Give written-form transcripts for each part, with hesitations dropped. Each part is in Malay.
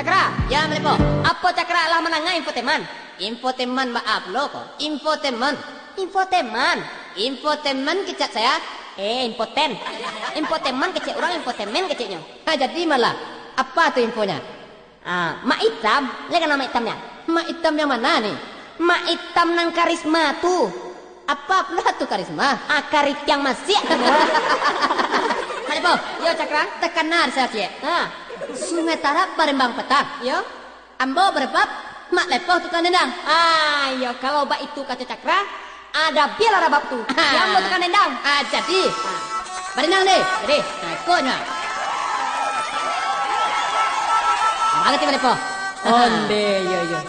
Cakra, ya melepo. Apa Cakra lah menangah infoteman? Infoteman maaf lo kok. Infoteman kecak saya. Impoten. Infoteman kecek orang, infotemen keceknya. Jadi malah apa tuh infonya? Mak hitam, lihat kan nama hitamnya. Mak hitam yang mana nih? Mak hitam nang karisma tuh. Apa pula tuh karisma? Karit yang masih. Malepo, yo Cakra, tekanan saya cek. Sungai Tarap Palembang petang, yo. Ambo berbab, mak lepo tukang dendang. Yo kalau bak itu kata Cakra, ada bil ada bab tu. Yang ambo tukang dendang. Jadi, berdendang deh. Jadi, ikutnya. Makasih malepo. Onde, yo.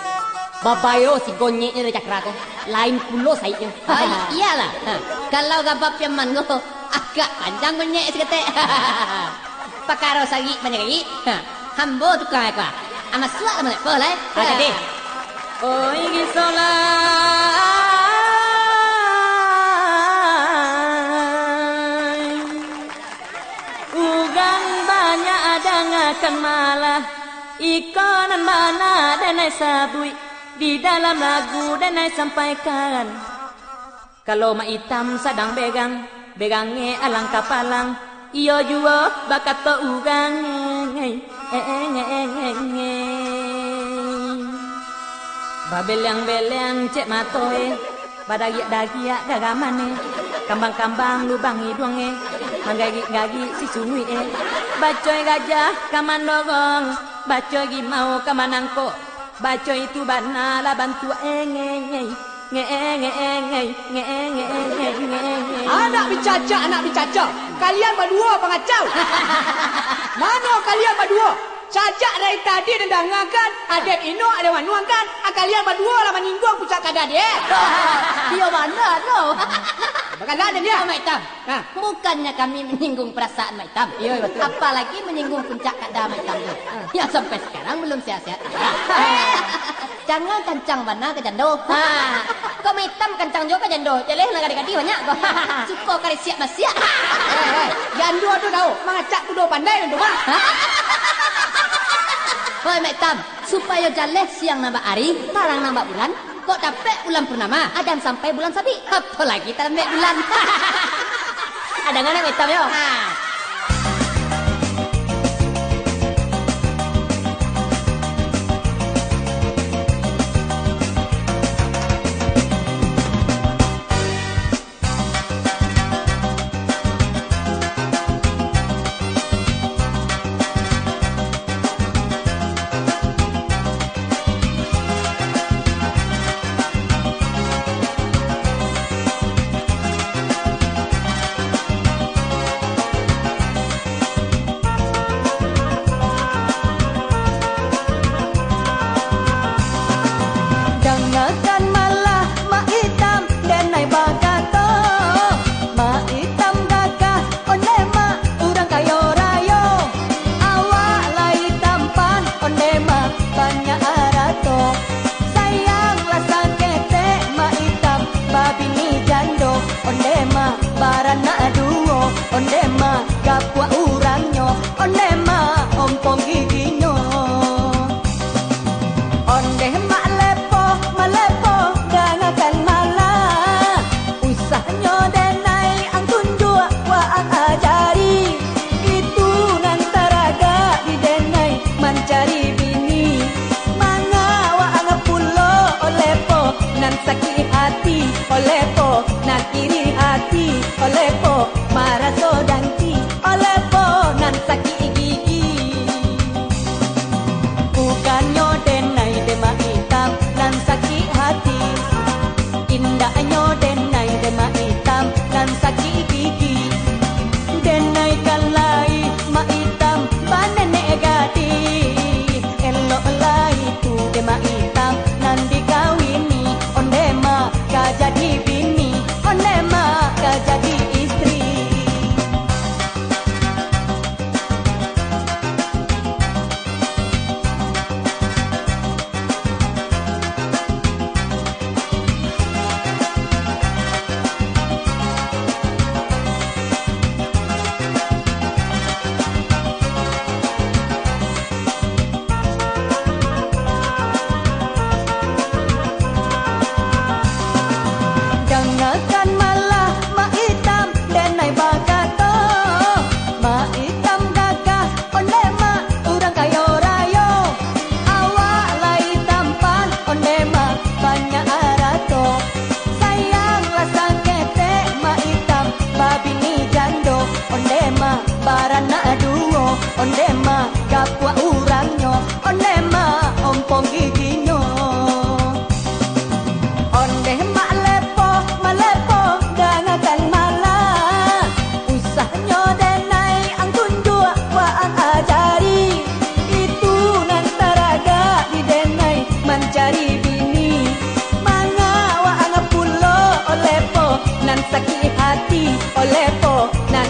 Babayo si gonyeknya dari Cakra tu. Lain pulo saiknya. Iyalah. Kalau gabap yang mango agak panjang gonyek seketik. Pakaro sagi banyak lagi. Hambo tukang apa? Amas suat sama nak boleh. Jadi. Oh ini solai. Ugang banyak ada ngakan malah. Ikonan mana dan sabui. Di dalam lagu dan sampaikan. Kalau mak hitam sedang begangnya alang kapalang. Iyo jua bakat to ugang. Babeleng cek matoe. Badagiak gagamane. Kambang lubang hidungnya. Manggagi si sungui Bacoy gajah kaman dogong. Bacoy gimau kamanangko. Baca itu bana la bantu Anak bicaca. Kalian berdua pengacau. Mana kalian berdua? Sajak dari tadi dendangakan, ada ino, ada wanuangkan. Kalian berdua lah menyinggung pusat kada dia. Dia mana tu? Bagaimana ada dia? Mak Hitam. Bukannya kami menyinggung perasaan Mak Hitam. Iya betul. Apalagi menyinggung puncak kada Mak Hitam tu. Yang sampai sekarang belum sehat-sehat. Jangan kencang mana ke jando. Kau Mak Hitam kencang juga ke jando. Jadi nak gadi-gadi banyak kau. Suka kari siap masiak. Jando tu tahu, mengacak tu do pandai tu mah. Hoi Mak Hitam, supaya jaleh siang nambah hari, tarang nambah bulan, kok dapat bulan purnama, dan sampai bulan sabi. Apalagi tambah bulan. Ada nggak Mak Hitam yo?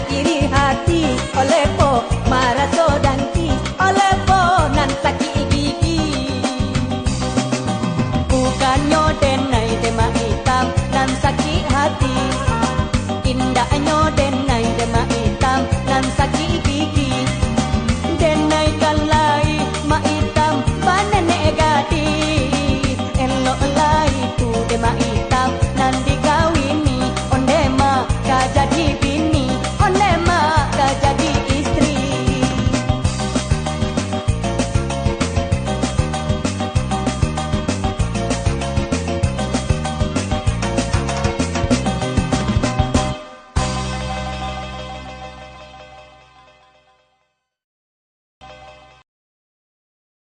iri hati oleh po maraso dan ki oleh po nan sakit gigi bukannya denai tema hitam dan sakit hati